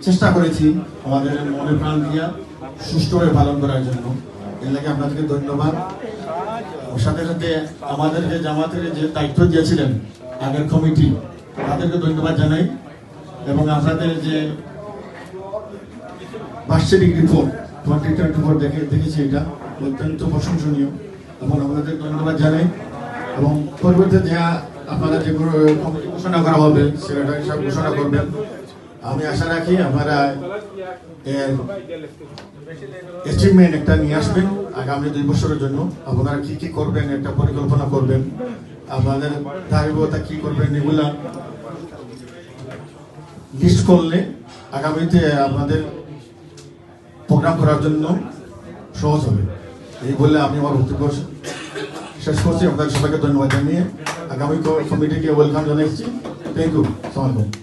চেষ্টা করেছি আমাদের মনে প্রাণ দিয়া সুষ্ঠুভাবে পালন করার জন্য। এর লাগে আপনাদেরকে ধন্যবাদ। ওর সাথে সাথে আমাদেরকে জামাতের যে দায়িত্ব দিয়েছিলেন আগের কমিটি, তাদেরকে ধন্যবাদ জানাই। এবং আপনাদের যে বার্ষিক রিপোর্ট 2024 দেখেছি, এটা অত্যন্ত প্রশংসনীয় এবং আপনাদের ধন্যবাদ জানাই। এবং পরবর্তীতে যে আপনারা যে কমিটি ঘোষণা করা হবে সেটা সব ঘোষণা করবেন। আমি আশা রাখি আপনারা এর অ্যাচিভমেন্ট একটা নিয়ে আসবেন আগামী 2 বছরের জন্য। আপনারা কি কি করবেন একটা পরিকল্পনা করবেন, আপনাদের দায়বদ্ধতা কি করবেন এগুলা লিস্ট করলে আগামীতে আপনাদের প্রোগ্রাম করার জন্য সহজ হবে। এই বলে আমি আমার বক্তব্য শেষ করছি। আপনাদের সবাইকে ধন্যবাদ জানিয়ে আগামী কমিটিকে ওয়েলকাম জানাচ্ছি। Thank you. আসসালামু আলাইকুম।